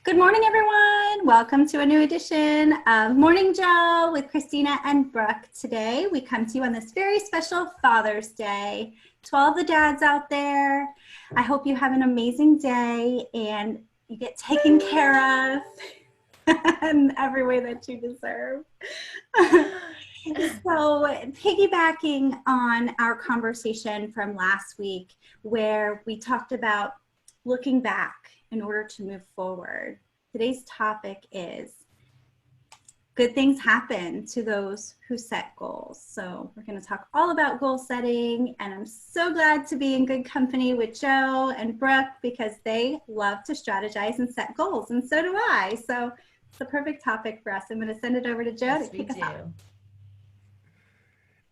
Good morning, everyone. Welcome to a new edition of Morning Joe with Christina and Brooke. Today, we come to you on this very special Father's Day. To all the dads out there, I hope you have an amazing day and you get taken care of in every way that you deserve. So, piggybacking on our conversation from last week, where we talked about looking back in order to move forward, today's topic is good things happen to those who set goals. So, we're going to talk all about goal setting, and I'm so glad to be in good company with Joe and Brooke because they love to strategize and set goals, and so do I. So, it's the perfect topic for us. I'm going to send it over to Joe to kick us off.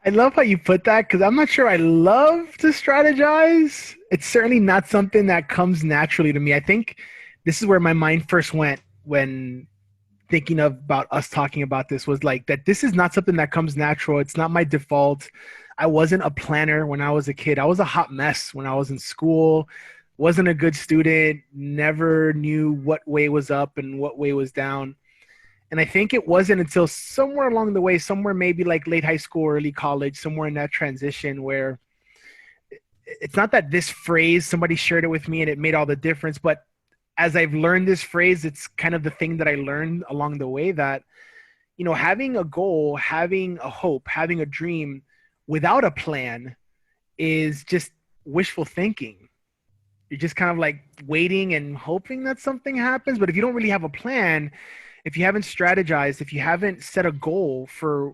I love how you put that because I'm not sure I love to strategize. It's certainly not something that comes naturally to me. I think this is where my mind first went when thinking about us talking about this was like that this is not something that comes natural. It's not my default. I wasn't a planner when I was a kid. I was a hot mess when I was in school. Wasn't a good student, never knew what way was up and what way was down. And I think it wasn't until somewhere along the way, somewhere maybe like late high school, early college, somewhere in that transition where it's not that this phrase, somebody shared it with me and it made all the difference. But as I've learned this phrase, it's kind of the thing that I learned along the way that, you know, having a goal, having a hope, having a dream without a plan is just wishful thinking. You're just kind of like waiting and hoping that something happens. But if you don't really have a plan, if you haven't strategized, if you haven't set a goal for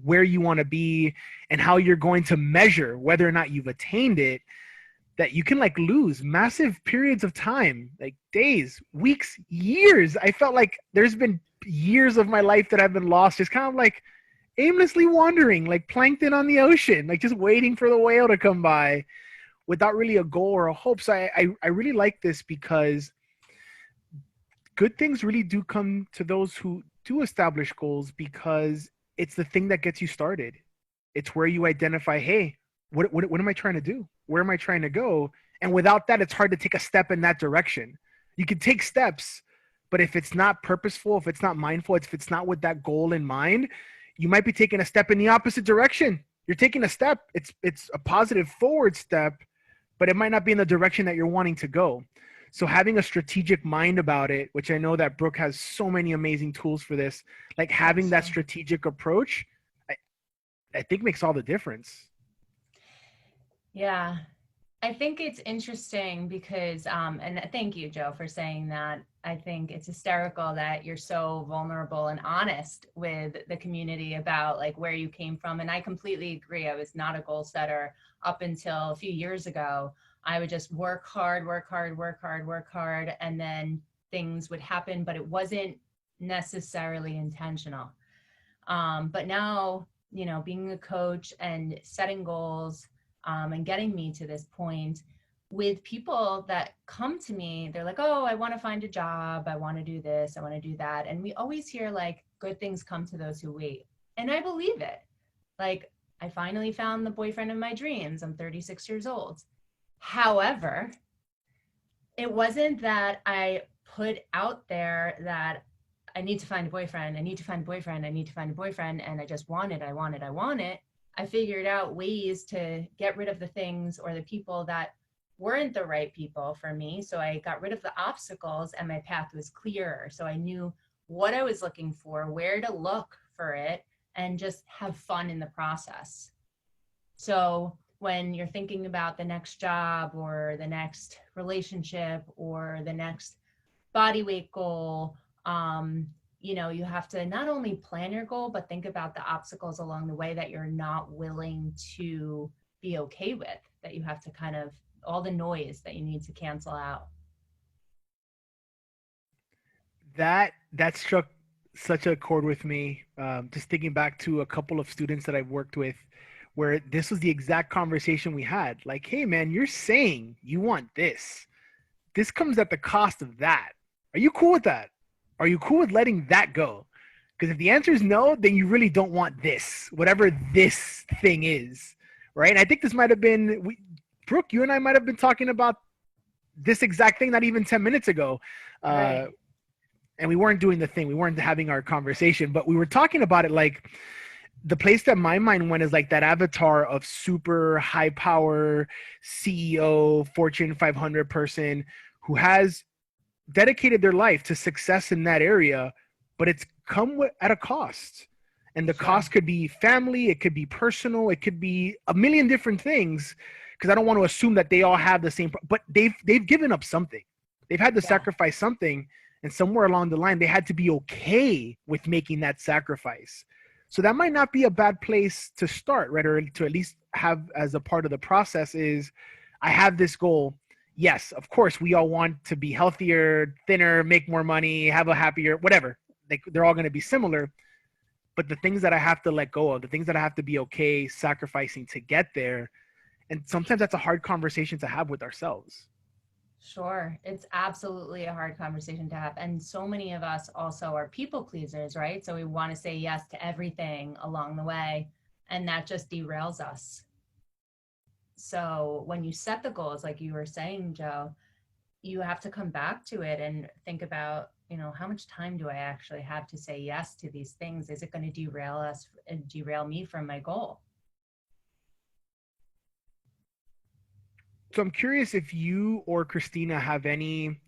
where you want to be and how you're going to measure whether or not you've attained it, that you can like lose massive periods of time, like days, weeks, years. I felt like there's been years of my life that I've been lost, just kind of like aimlessly wandering, like plankton on the ocean, like just waiting for the whale to come by without really a goal or a hope. So I really like this because good things really do come to those who do establish goals because it's the thing that gets you started. It's where you identify, hey, what am I trying to do? Where am I trying to go? And without that, it's hard to take a step in that direction. You can take steps, but if it's not purposeful, if it's not mindful, if it's not with that goal in mind, you might be taking a step in the opposite direction. You're taking a step. It's a positive forward step, but it might not be in the direction that you're wanting to go. So having a strategic mind about it, which I know that Brooke has so many amazing tools for this, like having that strategic approach, I think makes all the difference. Yeah, I think it's interesting because, and thank you, Joe, for saying that. I think it's hysterical that you're so vulnerable and honest with the community about like where you came from. And I completely agree. I was not a goal setter up until a few years ago. I would just work hard, work hard, work hard, work hard, and then things would happen, but it wasn't necessarily intentional. But now, you know, being a coach and setting goals and getting me to this point with people that come to me, they're like, oh, I want to find a job. I want to do this. I want to do that. And we always hear like good things come to those who wait. And I believe it. Like I finally found the boyfriend of my dreams. I'm 36 years old. However, it wasn't that I put out there that I need to find a boyfriend. I need to find a boyfriend. I need to find a boyfriend. And I just want it. I want it. I want it. I figured out ways to get rid of the things or the people that weren't the right people for me. So I got rid of the obstacles and my path was clearer. So I knew what I was looking for, where to look for it, and just have fun in the process. So when you're thinking about the next job or the next relationship or the next body weight goal, you know, you have to not only plan your goal, but think about the obstacles along the way that you're not willing to be okay with, that you have to kind of, all the noise that you need to cancel out. That struck such a chord with me. Just thinking back to a couple of students that I've worked with where this was the exact conversation we had. Like, hey man, you're saying you want this. This comes at the cost of that. Are you cool with that? Are you cool with letting that go? Because if the answer is no, then you really don't want this, whatever this thing is, right? And I think this might have been, Brooke, you and I might have been talking about this exact thing not even 10 minutes ago. Right. and we weren't doing the thing. We weren't having our conversation, but we were talking about it. Like, the place that my mind went is like that avatar of super high power CEO, Fortune 500 person who has dedicated their life to success in that area, but it's come at a cost. And the cost could be family, it could be personal, it could be a million different things. Because I don't want to assume that they all have the same, but they've given up something. They've had to sacrifice something, and somewhere along the line, they had to be okay with making that sacrifice. So that might not be a bad place to start, right? Or to at least have as a part of the process is, I have this goal. Yes, of course, we all want to be healthier, thinner, make more money, have a happier, whatever. They're all going to be similar. But the things that I have to let go of, the things that I have to be okay sacrificing to get there, and sometimes that's a hard conversation to have with ourselves. Sure. It's absolutely a hard conversation to have. And so many of us also are people pleasers, right? So we want to say yes to everything along the way, and that just derails us. So when you set the goals, like you were saying, Joe, you have to come back to it and think about, how much time do I actually have to say yes to these things? Is it going to derail me from my goal? So I'm curious if you or Christina have any,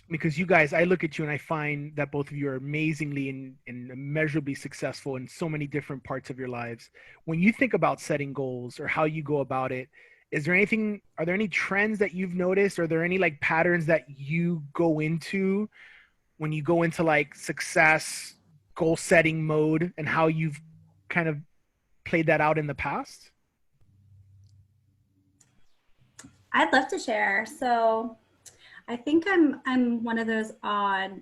because you guys, I look at you and I find that both of you are amazingly and immeasurably successful in so many different parts of your lives. When you think about setting goals or how you go about it, are there any trends that you've noticed? Are there any like patterns that you go into when you go into like success, goal setting mode, and how you've kind of played that out in the past? I'd love to share. So I think I'm one of those odd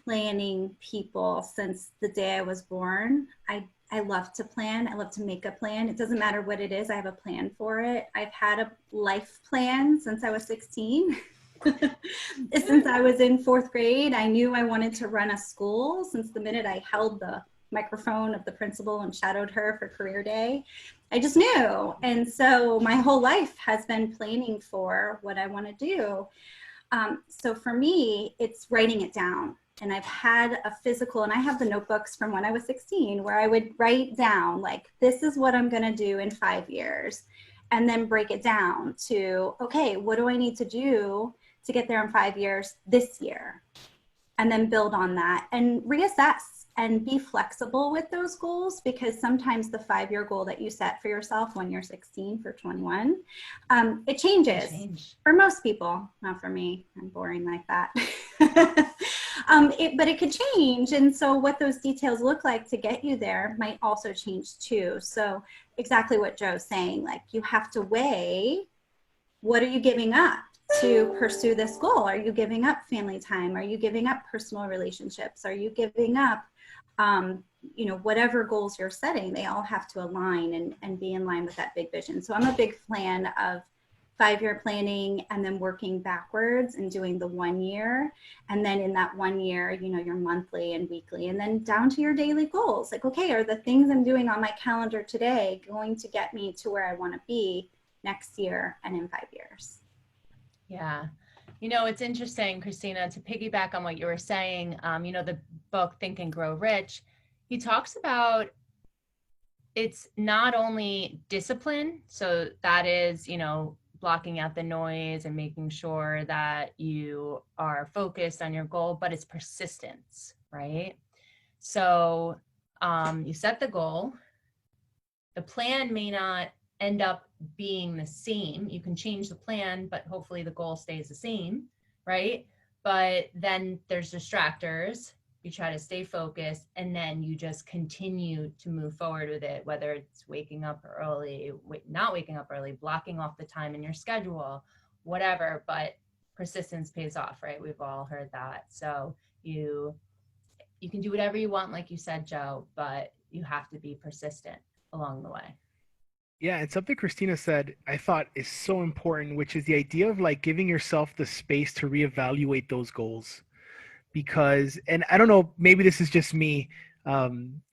planning people since the day I was born. I love to plan. I love to make a plan. It doesn't matter what it is. I have a plan for it. I've had a life plan since I was 16. Since I was in 4th grade, I knew I wanted to run a school since the minute I held the microphone of the principal and shadowed her for career day. I just knew. And so my whole life has been planning for what I want to do. So for me, it's writing it down. And I've had a physical, and I have the notebooks from when I was 16 where I would write down, like, this is what I'm going to do in 5 years. And then break it down to, okay, what do I need to do to get there in 5 years this year? And then build on that and reassess and be flexible with those goals, because sometimes the 5-year goal that you set for yourself when you're 16 for 21, it changes for most people, not for me. I'm boring like that. But it could change. And so what those details look like to get you there might also change too. So exactly what Joe's saying, like you have to weigh, what are you giving up to pursue this goal? Are you giving up family time? Are you giving up personal relationships? Are you giving up, whatever goals you're setting? They all have to align and be in line with that big vision. So I'm a big fan of 5-year planning and then working backwards and doing the 1 year. And then in that 1 year, your monthly and weekly, and then down to your daily goals. Like, okay, are the things I'm doing on my calendar today going to get me to where I want to be next year and in 5 years? Yeah. It's interesting, Christina, to piggyback on what you were saying, the book Think and Grow Rich, he talks about it's not only discipline. So that is, blocking out the noise and making sure that you are focused on your goal, but it's persistence, right? So you set the goal. The plan may not end up being the same. You can change the plan, but hopefully the goal stays the same, right? But then there's distractors. You try to stay focused, and then you just continue to move forward with it, whether it's waking up early, not waking up early, blocking off the time in your schedule, whatever, but persistence pays off, right? We've all heard that. So you can do whatever you want, like you said, Joe, but you have to be persistent along the way. Yeah, and something Christina said I thought is so important, which is the idea of like giving yourself the space to reevaluate those goals. Because, and I don't know, maybe this is just me,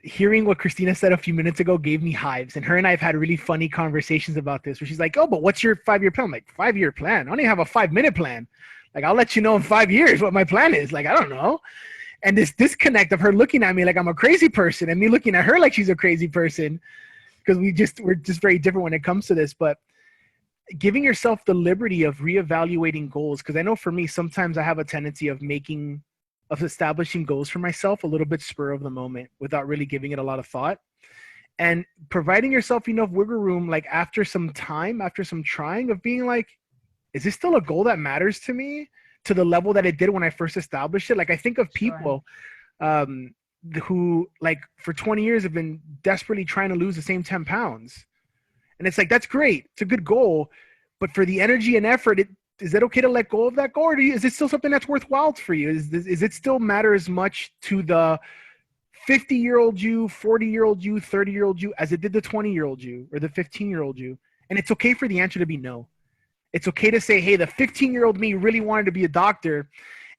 hearing what Christina said a few minutes ago gave me hives. And her and I have had really funny conversations about this, where she's like, oh, but what's your 5-year plan? I'm like, 5-year plan? I don't even have a 5-minute plan. Like, I'll let you know in 5 years what my plan is. Like, I don't know. And this disconnect of her looking at me like I'm a crazy person and me looking at her like she's a crazy person, because we're just very different when it comes to this. But giving yourself the liberty of reevaluating goals, because I know for me, sometimes I have a tendency of establishing goals for myself a little bit spur of the moment without really giving it a lot of thought. And providing yourself enough wiggle room, like after some time, after some trying, of being like, is this still a goal that matters to me to the level that it did when I first established it? Like, I think of people who, like, for 20 years have been desperately trying to lose the same 10 pounds. And it's like, that's great. It's a good goal. But for the energy and effort, is it okay to let go of that goal? Or is it still something that's worthwhile for you? Is it still matter as much to the 50-year-old you, 40-year-old you, 30-year-old you as it did the 20-year-old you or the 15-year-old you? And it's okay for the answer to be no. It's okay to say, hey, the 15-year-old me really wanted to be a doctor,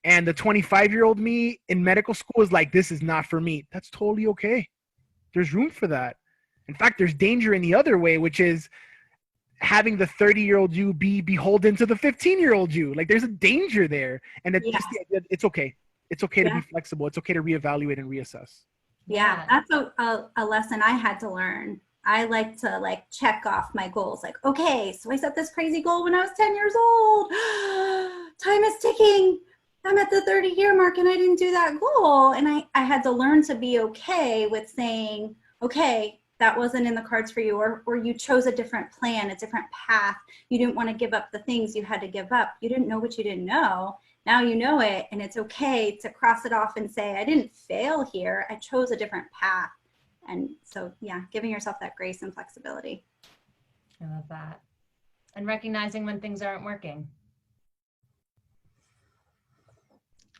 and the 25-year-old me in medical school is like, this is not for me. That's totally okay. There's room for that. In fact, there's danger in the other way, which is having the 30-year-old you be beholden to the 15-year-old you. Like, there's a danger there. And it's okay. It's okay to be flexible. It's okay to reevaluate and reassess. Yeah, that's a lesson I had to learn. I like to check off my goals. Like, okay, so I set this crazy goal when I was 10 years old. Time is ticking. I'm at the 30-year mark and I didn't do that goal. And I had to learn to be okay with saying, okay, that wasn't in the cards for you, or you chose a different plan, a different path. You didn't want to give up the things you had to give up. You didn't know what you didn't know. Now you know it, and it's okay to cross it off and say, I didn't fail here. I chose a different path. And so, yeah, giving yourself that grace and flexibility. I love that. And recognizing when things aren't working.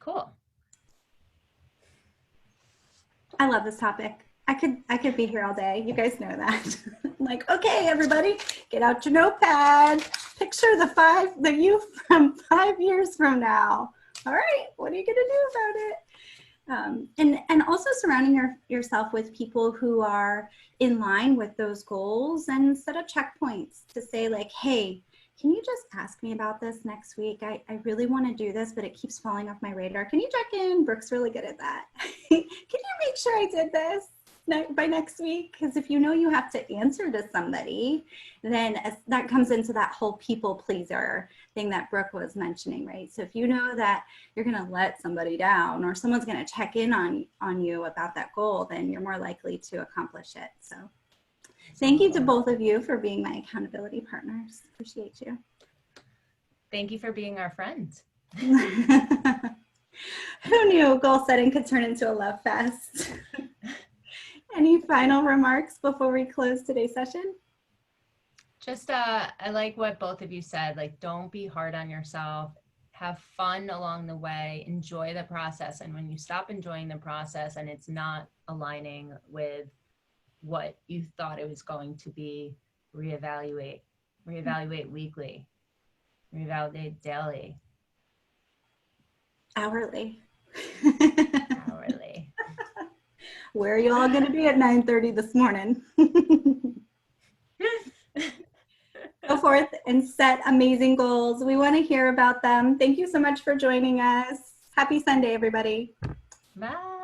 Cool. I love this topic. I could be here all day. You guys know that. Like, okay, everybody, get out your notepad. Picture the you from 5 years from now. All right, what are you gonna do about it? And also surrounding yourself with people who are in line with those goals, and set up checkpoints to say, like, hey, can you just ask me about this next week? I really want to do this, but it keeps falling off my radar. Can you check in? Brooke's really good at that. Can you make sure I did this by next week? Because if you know you have to answer to somebody, then that comes into that whole people pleaser thing that Brooke was mentioning, right? So if you know that you're going to let somebody down, or someone's going to check in on you about that goal, then you're more likely to accomplish it. So thank you to both of you for being my accountability partners. Appreciate you. Thank you for being our friend. Who knew goal setting could turn into a love fest? Any final remarks before we close today's session? Just, I like what both of you said, like, don't be hard on yourself, have fun along the way, enjoy the process. And when you stop enjoying the process and it's not aligning with what you thought it was going to be, reevaluate weekly, reevaluate daily. Hourly. Hourly. Where are you all going to be at 9:30 this morning? Go forth and set amazing goals. We want to hear about them. Thank you so much for joining us. Happy Sunday, everybody. Bye.